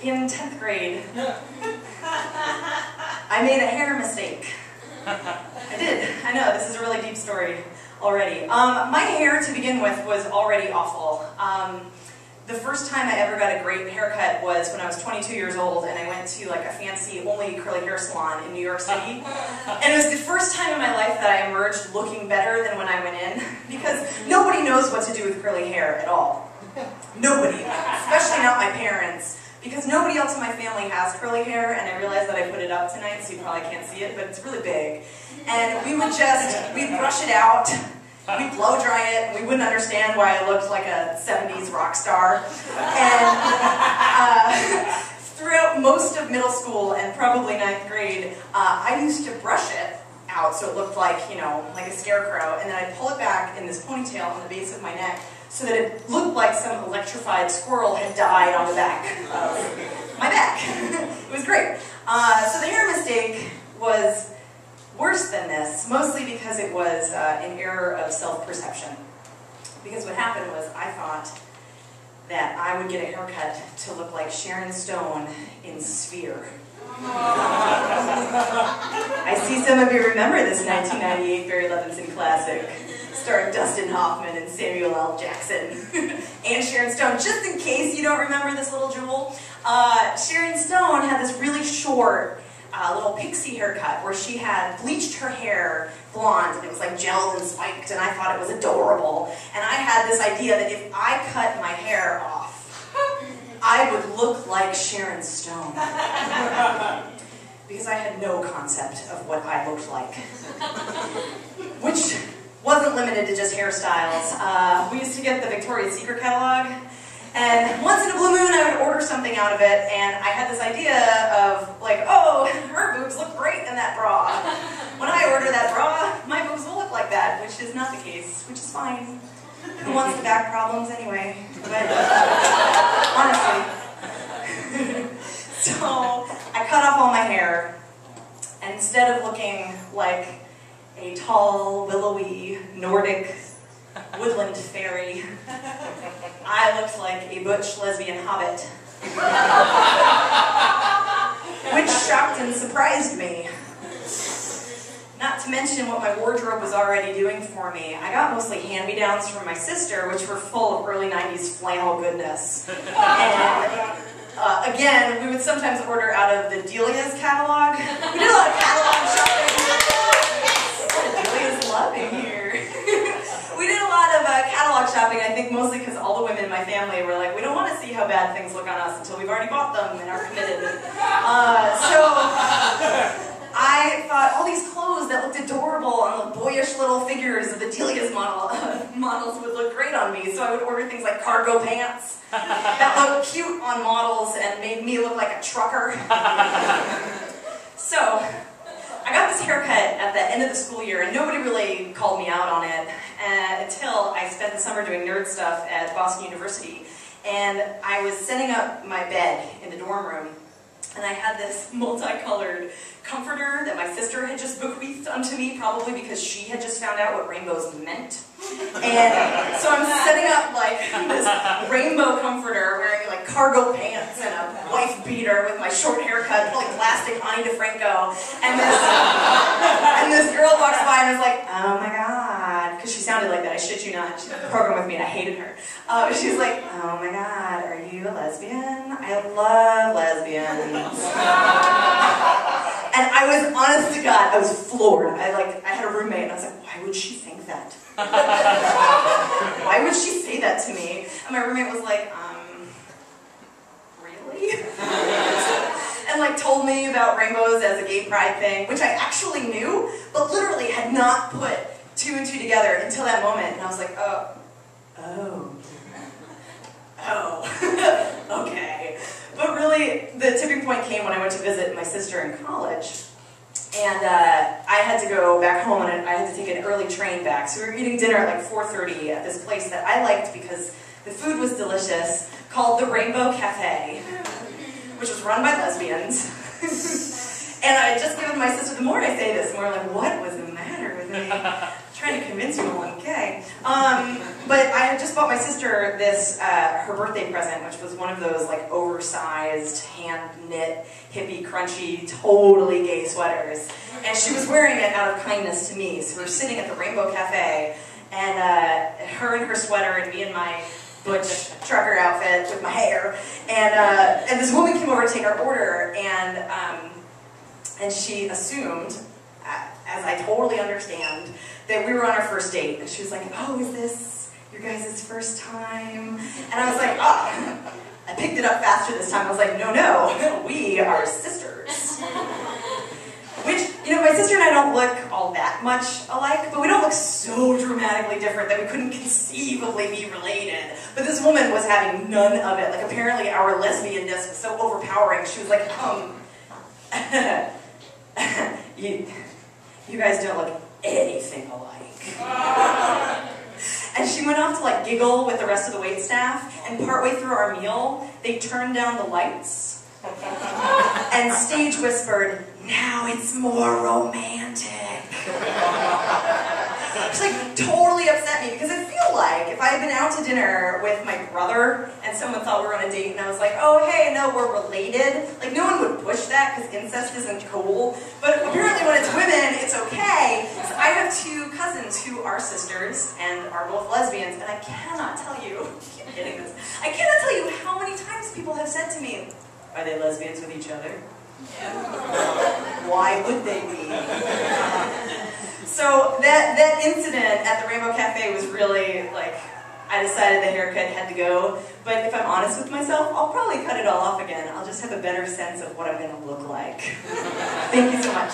In 10th grade, I made a hair mistake. I did. I know, this is a really deep story already. My hair, to begin with, was already awful. The first time I ever got a great haircut was when I was 22 years old, and I went to like a fancy only curly hair salon in New York City. And it was the first time in my life that I emerged looking better than when I went in, because nobody knows what to do with curly hair at all. Nobody, especially not my parents, because nobody else in my family has curly hair, and I realized that I put it up tonight, so you probably can't see it, but it's really big. And we'd brush it out, we'd blow dry it, and we wouldn't understand why I looked like a 70s rock star. And throughout most of middle school and probably 9th grade, I used to brush it out so it looked like, you know, like a scarecrow, and then I'd pull it back in this ponytail on the base of my neck so that it looked like some electrified squirrel had died on the back of my back. It was great. So the hair mistake was worse than this, mostly because it was an error of self-perception. Because what happened was I thought that I would get a haircut to look like Sharon Stone in Sphere. I see some of you remember this 1998 Barry Levinson classic, starring Dustin Hoffman and Samuel L. Jackson and Sharon Stone. Just in case you don't remember this little jewel, Sharon Stone had this really short little pixie haircut where she had bleached her hair blonde, and it was like gelled and spiked, and I thought it was adorable. And I had this idea that if I cut my hair off, I would look like Sharon Stone. Because I had no concept of what I looked like. Which wasn't limited to just hairstyles. We used to get the Victoria's Secret catalog, and once in a blue moon I would order something out of it, and I had this idea of like, oh, her boobs look great in that bra. When I order that bra, my boobs will look like that, which is not the case, which is fine. Who wants the back problems anyway? But honestly. So I cut off all my hair, and instead of looking like a tall, willowy, Nordic woodland fairy, I looked like a butch lesbian hobbit. Which shocked and surprised me. Not to mention what my wardrobe was already doing for me. I got mostly hand-me-downs from my sister, which were full of early 90s flannel goodness. And again, we would sometimes order out of the Delia's catalog. We did a lot of catalog shopping. Delia's loving here. We did a lot of catalog shopping, I think mostly because all the women in my family were like, we don't want to see how bad things look on us until we've already bought them and are committed. So I thought all these clothes that looked adorable on the boyish little figures of the Delia's models would look great on me, so I would order things like cargo pants that looked cute on models and made me look like a trucker. So I got this haircut at the end of the school year, and nobody really called me out on it until I spent the summer doing nerd stuff at Boston University, and I was setting up my bed in the dorm room, and I had this multicolored comforter that my sister had just bequeathed unto me, probably because she had just found out what rainbows meant. And so I'm setting up like this rainbow comforter, wearing like cargo pants and a wife beater with my short haircut, like plastic Ani DeFranco. And this girl walks by and was like, oh my god, because she sounded like that, I shit you not. She did the program with me and I hated her. She's like, oh my god, are you a lesbian? I love lesbians. And I was, honest to God, I was floored. I had a roommate, and I was like, why would she think that? Why would she say that to me? And my roommate was like, really? And like told me about rainbows as a gay pride thing, which I actually knew, but literally had not put two and two together until that moment. And I was like, oh, okay. But really, the tipping point came when I went to visit my sister in college. And I had to go back home, and I had to take an early train back. So we were eating dinner at like 4:30 at this place that I liked because the food was delicious, called the Rainbow Cafe, which was run by lesbians. And I had just given my sister, the more I say this, the more like, what was the matter with me? Trying to convince you I'm gay. But I had just bought my sister this, her birthday present, which was one of those like oversized, hand-knit, hippie, crunchy, totally gay sweaters. And she was wearing it out of kindness to me. So we were sitting at the Rainbow Cafe, and her in her sweater, and me in my butch trucker outfit with my hair. And this woman came over to take our order, and she assumed, as I totally understand, that we were on our first date. And she was like, oh, is this your guys' first time? And I was like, oh. I picked it up faster this time. I was like, no, we are sisters. Which, you know, my sister and I don't look all that much alike, but we don't look so dramatically different that we couldn't conceivably be related. But this woman was having none of it. Like, apparently our lesbianness was so overpowering. She was like, you guys don't look anything alike. And she went off to like giggle with the rest of the waitstaff, and partway through our meal, they turned down the lights and stage whispered, now it's more romantic. She like totally upset me, because I feel like if I had been out to dinner with my brother and someone thought we were on a date and I was like, oh hey, no, we're related, like no one would push that because incest isn't cool. But apparently when it's women, it's okay. So I have two cousins who are sisters and are both lesbians, and I cannot tell you, I keep getting this, I cannot tell you how many times people have said to me, are they lesbians with each other? Why would they be? So that incident at the Rainbow Cafe was really like, I decided the haircut had to go. But if I'm honest with myself, I'll probably cut it all off again. I'll just have a better sense of what I'm going to look like. Thank you so much.